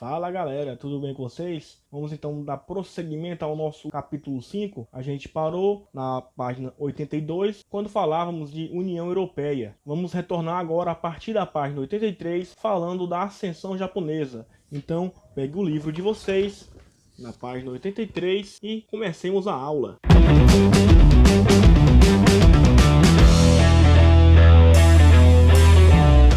Fala galera, tudo bem com vocês? Vamos então dar prosseguimento ao nosso capítulo 5. A gente parou na página 82, quando falávamos de União Europeia. Vamos retornar agora a partir da página 83, falando da ascensão japonesa. Então, pegue o livro de vocês, na página 83, e comecemos a aula.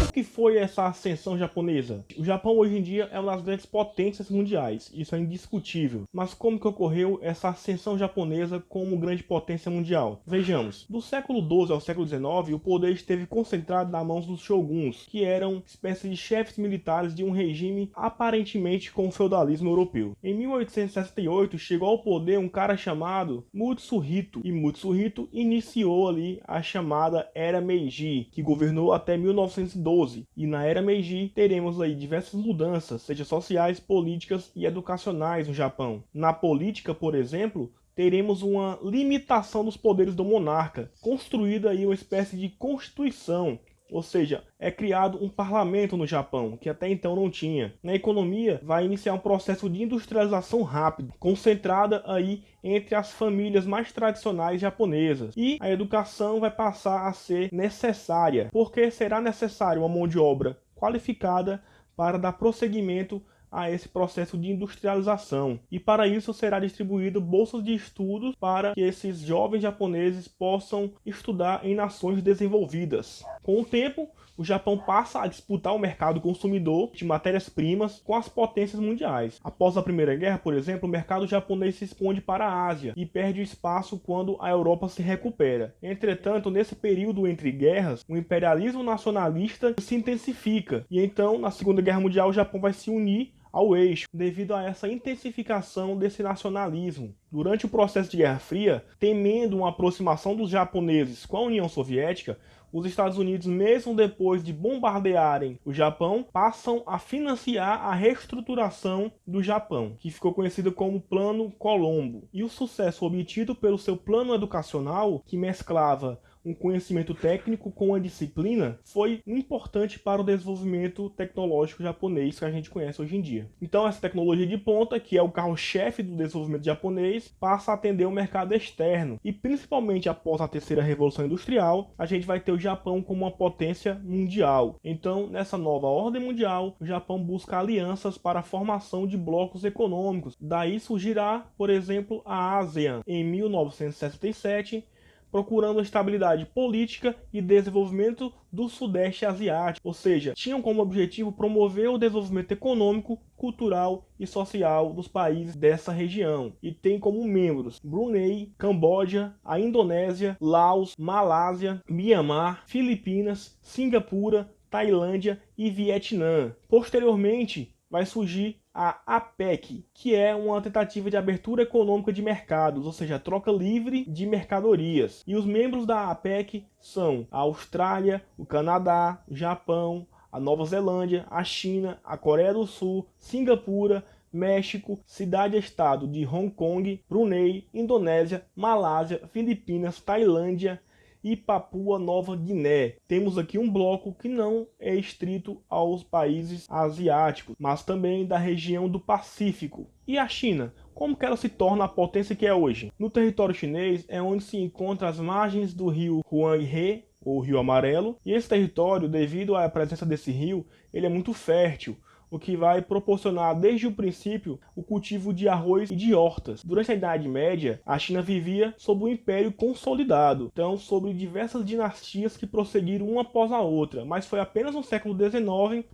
O que foi essa ascensão japonesa? O Japão hoje em dia é uma das grandes potências mundiais, isso é indiscutível. Mas como que ocorreu essa ascensão japonesa como grande potência mundial? Vejamos, do século XII ao século XIX, o poder esteve concentrado nas mãos dos shoguns, que eram espécies de chefes militares de um regime aparentemente com o feudalismo europeu. Em 1868 chegou ao poder um cara chamado Mutsuhito, e Mutsuhito iniciou ali a chamada Era Meiji, que governou até 1912. E na Era Meiji teremos aí diversas mudanças, seja sociais, políticas e educacionais no Japão. Na política, por exemplo, teremos uma limitação dos poderes do monarca, construída aí uma espécie de constituição. Ou seja, é criado um parlamento no Japão, que até então não tinha. Na economia, vai iniciar um processo de industrialização rápido, concentrada aí entre as famílias mais tradicionais japonesas. E a educação vai passar a ser necessária, porque será necessária uma mão de obra qualificada para dar prosseguimento a esse processo de industrialização. E para isso será distribuído bolsas de estudos para que esses jovens japoneses possam estudar em nações desenvolvidas. Com o tempo, o Japão passa a disputar o mercado consumidor de matérias-primas com as potências mundiais. Após a Primeira Guerra, por exemplo, o mercado japonês se expande para a Ásia e perde espaço quando a Europa se recupera. Entretanto, nesse período entre guerras, o imperialismo nacionalista se intensifica. E então, na Segunda Guerra Mundial, o Japão vai se unir ao eixo, devido a essa intensificação desse nacionalismo. Durante o processo de Guerra Fria, temendo uma aproximação dos japoneses com a União Soviética, os Estados Unidos, mesmo depois de bombardearem o Japão, passam a financiar a reestruturação do Japão, que ficou conhecido como Plano Colombo. E o sucesso obtido pelo seu plano educacional, que mesclava um conhecimento técnico com a disciplina, foi importante para o desenvolvimento tecnológico japonês que a gente conhece hoje em dia. Então essa tecnologia de ponta, que é o carro-chefe do desenvolvimento japonês, passa a atender o mercado externo. E principalmente após a terceira revolução industrial, a gente vai ter o Japão como uma potência mundial. Então, nessa nova ordem mundial, o Japão busca alianças para a formação de blocos econômicos. Daí surgirá, por exemplo, a ASEAN em 1967, procurando estabilidade política e desenvolvimento do Sudeste Asiático, ou seja, tinham como objetivo promover o desenvolvimento econômico, cultural e social dos países dessa região, e tem como membros Brunei, Camboja, a Indonésia, Laos, Malásia, Mianmar, Filipinas, Singapura, Tailândia e Vietnã. Posteriormente, vai surgir a APEC, que é uma tentativa de abertura econômica de mercados, ou seja, troca livre de mercadorias. E os membros da APEC são a Austrália, o Canadá, o Japão, a Nova Zelândia, a China, a Coreia do Sul, Singapura, México, cidade-estado de Hong Kong, Brunei, Indonésia, Malásia, Filipinas, Tailândia e Papua Nova Guiné. Temos aqui um bloco que não é estrito aos países asiáticos, mas também da região do Pacífico. E a China? Como que ela se torna a potência que é hoje? No território chinês é onde se encontram as margens do rio Huanghe, ou Rio Amarelo, e esse território, devido à presença desse rio, ele é muito fértil, o que vai proporcionar desde o princípio o cultivo de arroz e de hortas. Durante a Idade Média, a China vivia sob um império consolidado, então sobre diversas dinastias que prosseguiram uma após a outra, mas foi apenas no século XIX,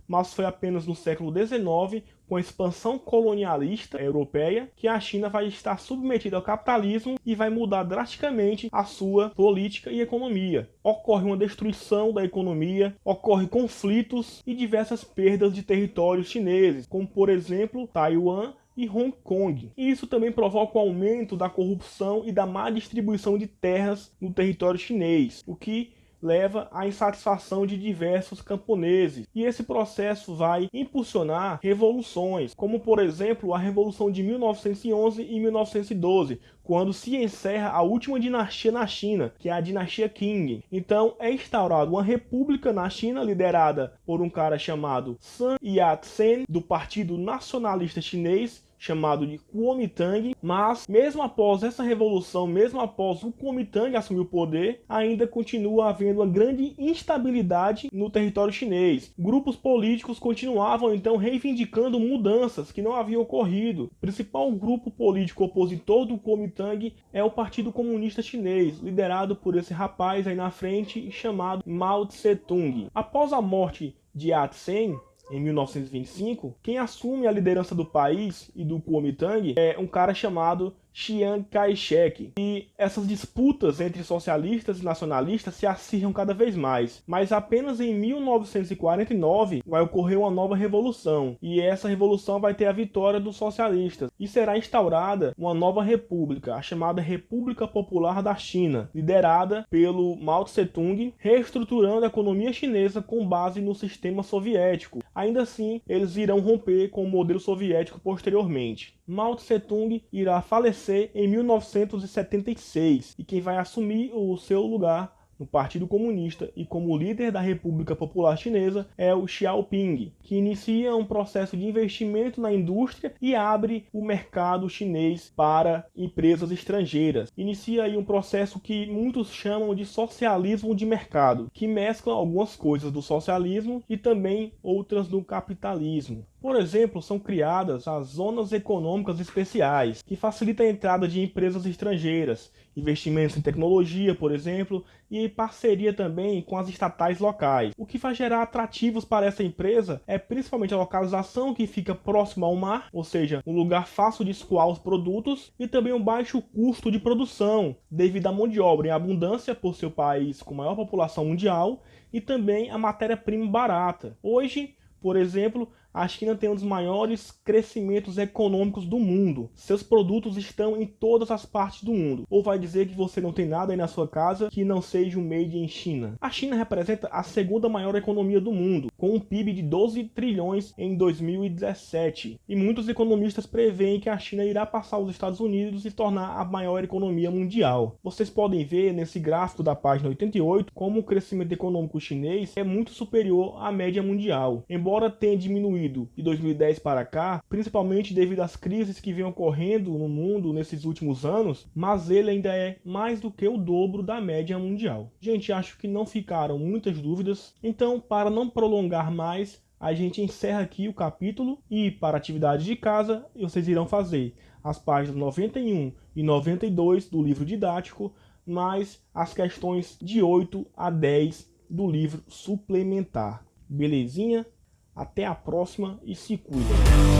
com a expansão colonialista europeia, que a China vai estar submetida ao capitalismo e vai mudar drasticamente a sua política e economia. Ocorre uma destruição da economia, ocorrem conflitos e diversas perdas de territórios chineses, como por exemplo Taiwan e Hong Kong. E isso também provoca o aumento da corrupção e da má distribuição de terras no território chinês, o que leva à insatisfação de diversos camponeses. E esse processo vai impulsionar revoluções, como por exemplo a Revolução de 1911 e 1912, quando se encerra a última dinastia na China, que é a dinastia Qing. Então é instaurada uma república na China, liderada por um cara chamado Sun Yat-sen, do Partido Nacionalista Chinês, chamado de Kuomintang, mas mesmo após essa revolução, mesmo após o Kuomintang assumir o poder, ainda continua havendo uma grande instabilidade no território chinês. Grupos políticos continuavam então reivindicando mudanças que não haviam ocorrido. O principal grupo político opositor do Kuomintang é o Partido Comunista Chinês, liderado por esse rapaz aí na frente chamado Mao Tse-tung. Após a morte de Yat-sen, em 1925, quem assume a liderança do país e do Kuomintang é um cara chamado Chiang Kai-shek. E essas disputas entre socialistas e nacionalistas se acirram cada vez mais. Mas apenas em 1949 vai ocorrer uma nova revolução. E essa revolução vai ter a vitória dos socialistas. E será instaurada uma nova república, a chamada República Popular da China, liderada pelo Mao Tse-tung, reestruturando a economia chinesa com base no sistema soviético. Ainda assim, eles irão romper com o modelo soviético posteriormente. Mao Tse-tung irá falecer em 1976 e quem vai assumir o seu lugar no Partido Comunista e como líder da República Popular Chinesa é o Xiaoping, que inicia um processo de investimento na indústria e abre o mercado chinês para empresas estrangeiras. Inicia aí um processo que muitos chamam de socialismo de mercado, que mescla algumas coisas do socialismo e também outras do capitalismo. Por exemplo, são criadas as zonas econômicas especiais, que facilitam a entrada de empresas estrangeiras, investimentos em tecnologia, por exemplo, e parceria também com as estatais locais. O que vai gerar atrativos para essa empresa é principalmente a localização que fica próximo ao mar, ou seja, um lugar fácil de escoar os produtos, e também um baixo custo de produção, devido à mão de obra em abundância por ser o país com maior população mundial, e também a matéria-prima barata. Hoje, por exemplo, a China tem um dos maiores crescimentos econômicos do mundo. Seus produtos estão em todas as partes do mundo. Ou vai dizer que você não tem nada aí na sua casa que não seja um made in China. A China representa a segunda maior economia do mundo, com um PIB de 12 trilhões em 2017. E muitos economistas preveem que a China irá passar os Estados Unidos e tornar a maior economia mundial. Vocês podem ver nesse gráfico da página 88 como o crescimento econômico chinês é muito superior à média mundial. Embora tenha diminuído de 2010 para cá, principalmente devido às crises que vêm ocorrendo no mundo nesses últimos anos, mas ele ainda é mais do que o dobro da média mundial. Gente, acho que não ficaram muitas dúvidas, então para não prolongar mais, a gente encerra aqui o capítulo e para atividade de casa, vocês irão fazer as páginas 91 e 92 do livro didático, mais as questões de 8 a 10 do livro suplementar. Belezinha? Até a próxima e se cuida!